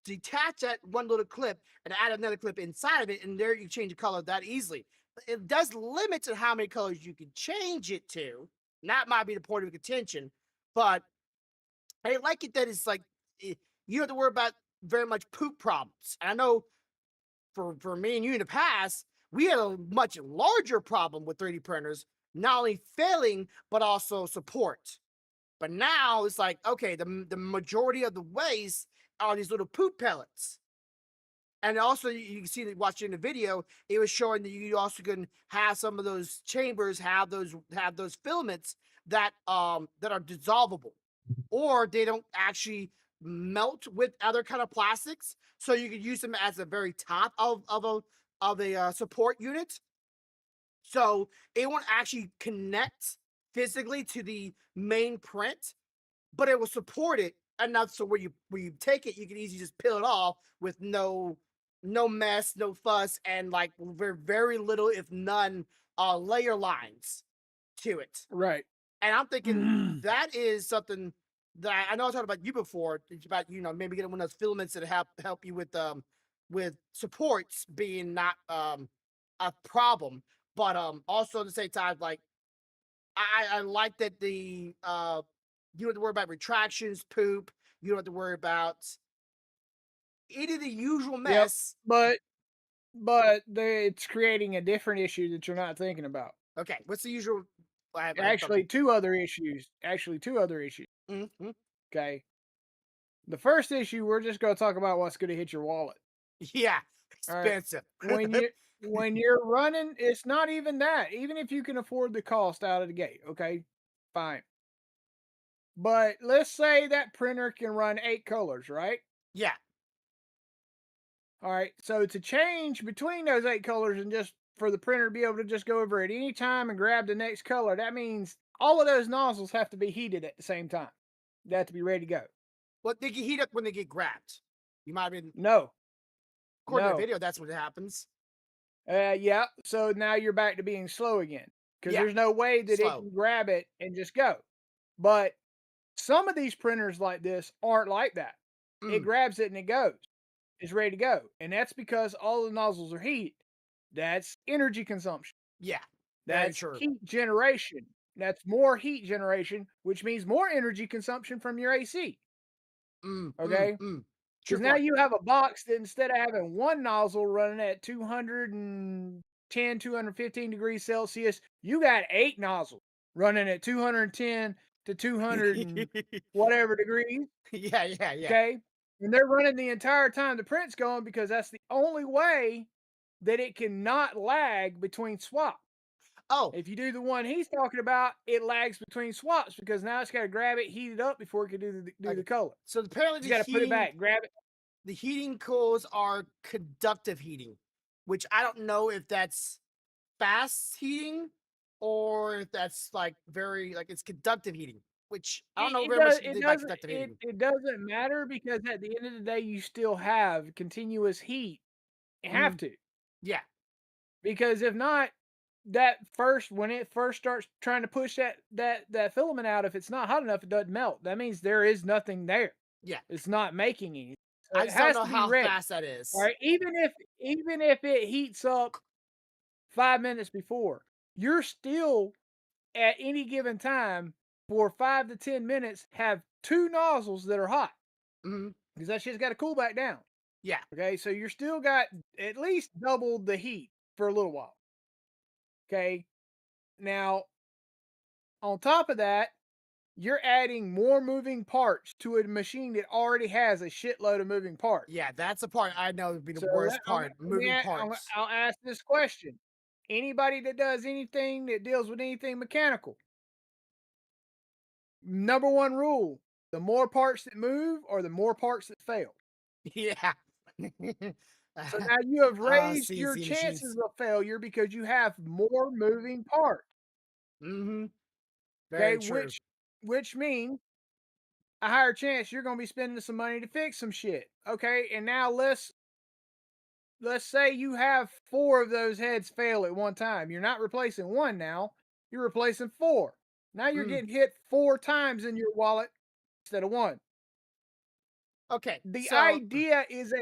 detach that one little clip and add another clip inside of it, and there you change the color that easily. It does limit to how many colors you can change it to. And that might be the point of contention, but I like it that it's like you don't have to worry about very much poop problems. And I know for me and you in the past, we had a much larger problem with 3D printers, not only failing but also support. But now it's like, okay, the majority of the waste are these little poop pellets. And also, you can see that watching the video, it was showing that you also can have some of those chambers have those filaments that are dissolvable, or they don't actually melt with other kind of plastics, so you could use them as a very top of a support unit. So it won't actually connect physically to the main print, but it will support it enough so where you take it, you can easily just peel it off with no mess, no fuss, and like very little, if none, layer lines to it. Right. And I'm thinking that is something that I know I talked about you before. It's about maybe getting one of those filaments that help you with supports being not a problem, but also at the same time like I like that you don't have to worry about retractions, poop. You don't have to worry about any of the usual Yep. mess. It's creating a different issue that you're not thinking about. Okay, what's the usual? I have Actually, something. two other issues. Actually, two other issues. Mhm. Okay. The first issue, we're just going to talk about what's going to hit your wallet. Yeah, All right. expensive. When you when you're running, it's not even that. Even if you can afford the cost out of the gate, okay, fine. But let's say that printer can run 8 colors, right? Yeah. All right. So to change between those 8 colors and just for the printer to be able to just go over at any time and grab the next color, that means all of those nozzles have to be heated at the same time. They have to be ready to go. Well, they get heat up when they get grabbed. You might have been No, according to the no. video. That's what happens. Yeah. So now you're back to being slow again because Yeah, there's no way that it slow. can grab it and just go. But some of these printers like this aren't like that. It Mm, grabs it and it goes. It's ready to go. And that's because all the nozzles are heat. That's energy consumption. yeah, very That's true. heat generation. That's more heat generation, which means more energy consumption from your AC. Mm, mm, Okay. mm. True Because now point. you have a box that instead of having one nozzle running at 210, 215 degrees Celsius, you got 8 nozzles running at 210 to 200 and whatever degrees. Yeah, yeah, yeah. Okay. And they're running the entire time the print's going because that's the only way that it cannot lag between swaps. Oh, If you do the one he's talking about, it lags between swaps because now it's got to grab it, heat it up before it can do the okay. color. So apparently It's got to put it back, grab it. the heating coils are conductive heating, which I don't know if that's fast heating or if that's like very like it's conductive heating, which I don't know It very much does. It by doesn't. conductive It heating. it doesn't matter because at the end of the day, you still have continuous heat. You have Mhm. to Yeah. because if not, that first when it first starts trying to push that filament out, if it's not hot enough, it doesn't melt. That means there is nothing there. Yeah. It's not making anything. So I it just don't has know to be how ready. fast that All is. right. Even if it heats up 5 minutes before, you're still at any given time for 5 to 10 minutes have two nozzles that are hot Mhm. because that shit's got to cool back down. Yeah. Okay, so you're still got at least double the heat for a little while. Okay, now on top of that, you're adding more moving parts to a machine that already has a shitload of moving parts. Yeah, that's the part I know would be the So worst part, moving parts. I'll ask this question: anybody that does anything that deals with anything mechanical, number one rule: the more parts that move, or the more parts that fail. Yeah. So now you have raised your CNC machines. chances of failure because you have more moving parts. Mm-hmm. Okay, Very true. which means a higher chance you're going to be spending some money to fix some shit. Okay, and now let's say you have 4 of those heads fail at one time. You're not replacing one now, you're replacing 4. Now you're Mm. getting hit 4 times in your wallet instead of one. Okay, The so idea is a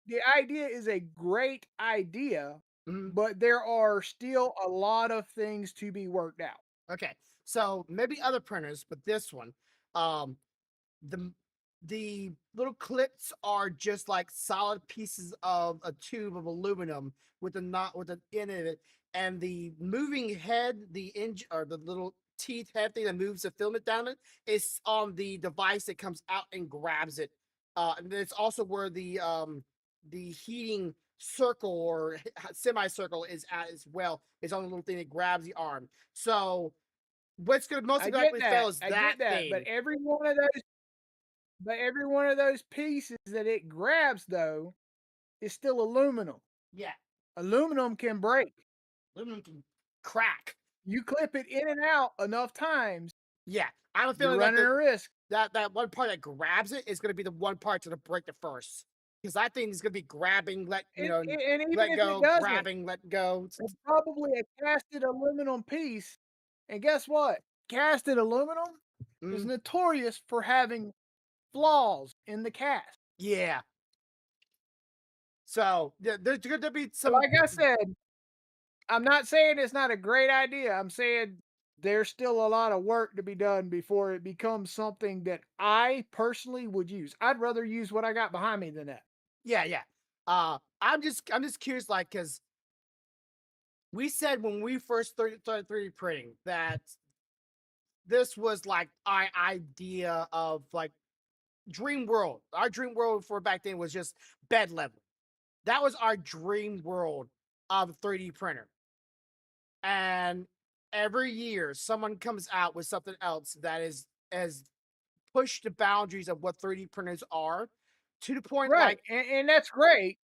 the idea is a great idea, mhm, but there are still a lot of things to be worked out. okay, so maybe other printers, but this one, um, the the little clips are just like solid pieces of a tube of aluminum with a knot with an end of it, and the moving head, the engine or the little teeth head thing that moves the filament down it is on the device that comes out and grabs it. And it's also where the heating circle or semicircle is at as well. It's on the little thing that grabs the arm. So what's gonna most I get likely fail that. is I that get that. thing. But every one of those pieces that it grabs though is still aluminum. Yeah. Aluminum can break. Aluminum can crack. You clip it in and out enough times, Yeah, I have a you're feeling that running a risk. that one part that grabs it is going to be the one part to break the first, because that thing is going to be grabbing, And even let if it go, doesn't, grabbing, let go. it's probably a casted aluminum piece. And guess what? Casted aluminum is Mm, notorious for having flaws in the cast. yeah, so there's going to be But some. like I said, I'm not saying it's not a great idea. I'm saying there's still a lot of work to be done before it becomes something that I personally would use. I'd rather use what I got behind me than that. Yeah, yeah. I'm just curious, like, because we said when we first started 3D printing that this was like our idea of like dream world. Our dream world for back then was just bed level. That was our dream world of a 3D printer. And every year someone comes out with something else that is has pushed the boundaries of what 3D printers are to the point Right. like, And that's great.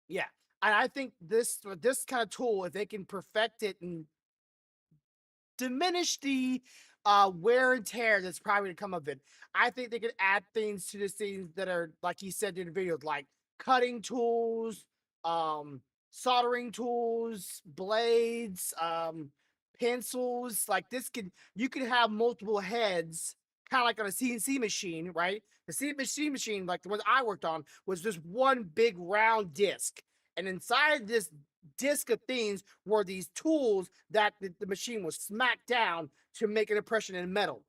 yeah. And I think this kind of tool, if they can perfect it and diminish the wear and tear that's probably to come of it. I think they could add things to this thing that are, like he said in the video, like cutting tools, um, soldering tools, blades, pencils. Like this could you could have multiple heads, kind of like on a CNC machine, right? The CNC machine, like the one I worked on, was just one big round disc. And inside this disc of things were these tools that the machine was smacked down to make an impression in metal.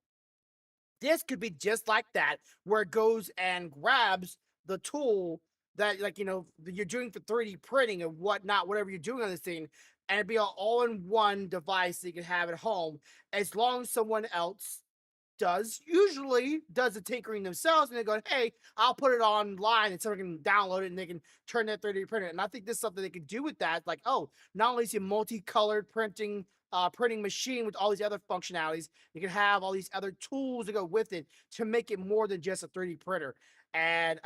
This could be just like that, where it goes and grabs the tool that, like, you're doing for 3D printing and whatnot, whatever you're doing on this thing, and it'd be an all-in-one device that you can have at home, as long as someone else usually does the tinkering themselves, and they go, hey, I'll put it online and someone can download it and they can turn that 3D printer. And I think this is something they can do with that. Like, oh, not only is it multicolored printing machine with all these other functionalities, you can have all these other tools to go with it to make it more than just a 3D printer. And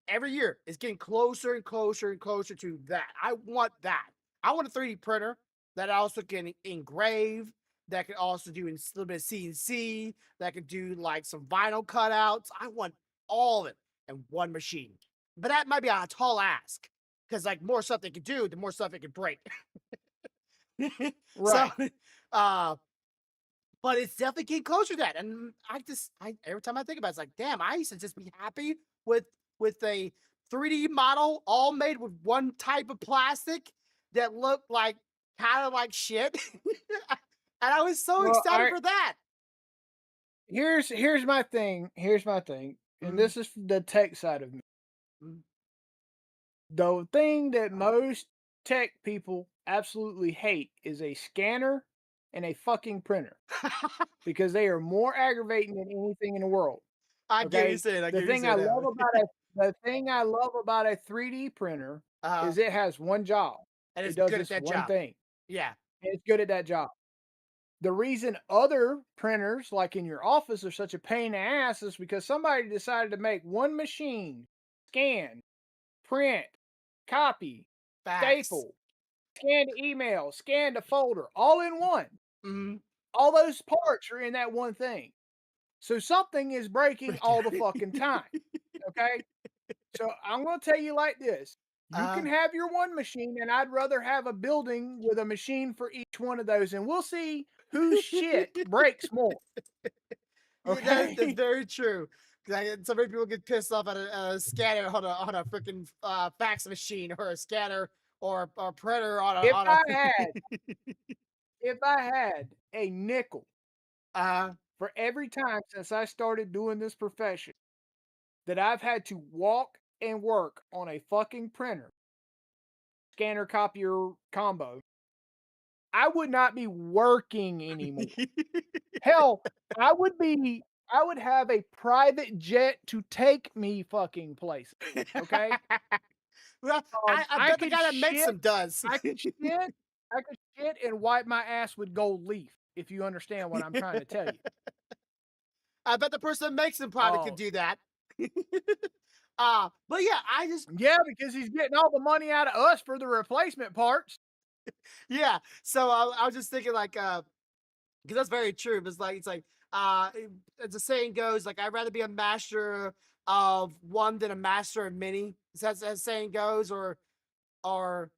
every year it's getting closer and closer and closer to that. I want that. I want a 3D printer that also can engrave, that could also do a little bit of CNC, that could do like some vinyl cutouts. I want all of it in one machine. But that might be a tall ask, because like more stuff they could do, the more stuff it could break. So, Right. uh, but it's definitely getting closer to that. And I every time I think about it, it's like, damn, I used to just be happy with a 3D model all made with one type of plastic that looked like kind of like shit. And I was so Well, excited for that. here's my thing. Here's my thing. And Mm, this is the tech side of me. mm. The thing that most tech people absolutely hate is a scanner and a fucking printer because they are more aggravating than anything in the world. I get what you're Okay? saying. I The get what you're thing I saying love now. about a the thing I love about a 3D printer Uh, is it has one job. and It it's does good at this that one job. thing, Yeah. and it's good at that job. The reason other printers, like in your office, are such a pain in the ass is because somebody decided to make one machine, scan, print, copy, Facts. staple, scan the email, scan the folder, all in one. Mhm. All those parts are in that one thing. So something is breaking all the fucking time. Okay? So I'm gonna tell you like this. You can have your one machine, and I'd rather have a building with a machine for each one of those, and we'll see whose shit breaks more. Yeah, that's Okay? very true. 'Cause so many people get pissed off at a scanner on a freaking fax machine or a scanner or a printer on a If on I a. had if I had a nickel uh, for every time since I started doing this profession that I've had to walk and work on a fucking printer, scanner copier combo, I would not be working anymore. Hell, I would have a private jet to take me fucking places. Okay? well, I I bet the could guy that makes shit them does. I could shit I could shit and wipe my ass with gold leaf, if you understand what I'm trying to tell you. I bet the person that makes them probably could Oh, do that. But yeah, I just yeah, because he's getting all the money out of us for the replacement parts. yeah. So I was just thinking like because that's very true. But it's like as the saying goes, like I'd rather be a master of one than a master of many. Is that as the saying goes, or I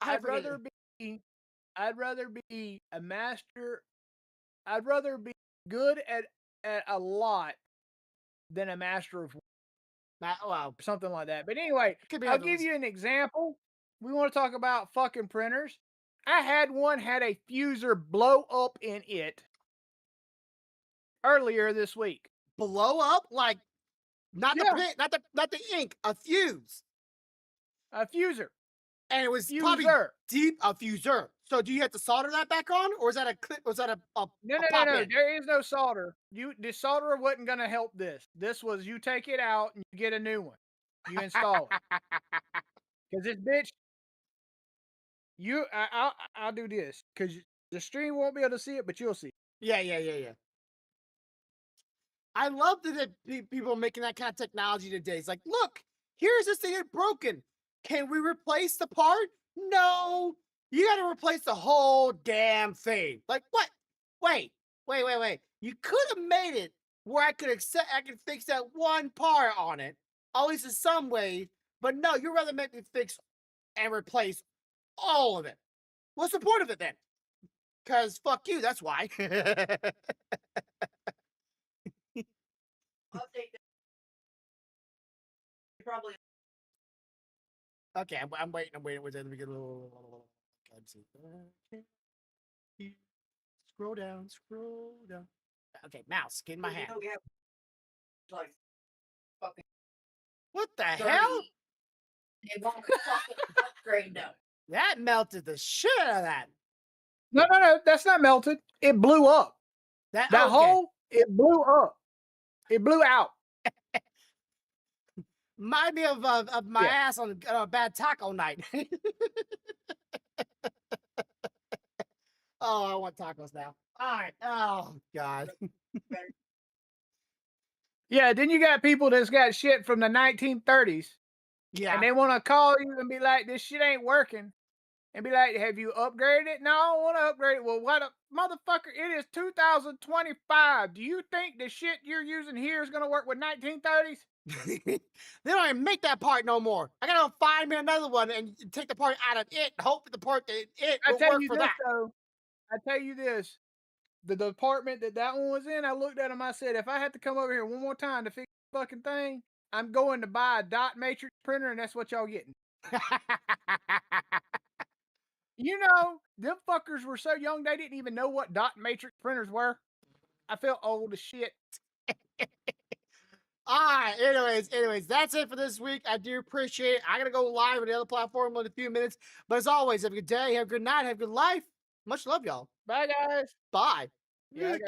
I'd forget rather it. be I'd rather be a master I'd rather be good at a lot than a master of Well, something like that. But anyway, could be I'll give handles. you an example. We want to talk about fucking printers. I had one had a fuser blow up in it earlier this week. Blow up like not the Yeah, print, not the ink, a fuse, a fuser. and it was probably Fuser. deep a fuser. So do you have to solder that back on, or is that a clip? Was that No, a no, no, pop no. in? There is no solder. The solder wasn't gonna help this. This was you take it out and you get a new one. You install it. Because this bitch, I'll do this. Because the stream won't be able to see it, but you'll see it. Yeah. I love that people are making that kind of technology today. It's like, look, here's this thing that's broken. Can we replace the part? No, you got to replace the whole damn thing. Like what? Wait. You could have made it where I could fix that one part on it, at least in some way. But no, you'd rather make me fix and replace all of it. What's the point of it then? Because fuck you. That's why. I'll take that. Probably. Okay, I'm waiting. Let me get a little. Let's see. Scroll down. Okay, mouse, get in my hand. We have like fucking What the 30. hell? They won't fucking upgrade them. That melted the shit out of that. No, no, no. That's not melted. It blew up. That okay. hole, it blew up. It blew out. Remind me of my ass on a bad taco night. Oh, I want tacos now. All right. Oh God. Yeah, then you got people that's got shit from the 1930s. Yeah. And they want to call you and be like, this shit ain't working. And be like, have you upgraded it? No, I don't want to upgrade it. Well, what a motherfucker, it is 2025. Do you think the shit you're using here is going to work with 1930s? They don't even make that part no more. I gotta go find me another one and take the part out of it. Hope the part that it I will tell work you for this, that. though. I tell you this. The department that one was in, I looked at him. I said, if I had to come over here one more time to fix the fucking thing, I'm going to buy a dot matrix printer, and that's what y'all getting. You know, them fuckers were so young they didn't even know what dot matrix printers were. I felt old as shit. All right. Anyways, that's it for this week. I do appreciate it. I gotta go live on the other platform in a few minutes. But as always, have a good day, have a good night, have a good life. Much love, y'all. Bye, guys. Bye. Yeah, I got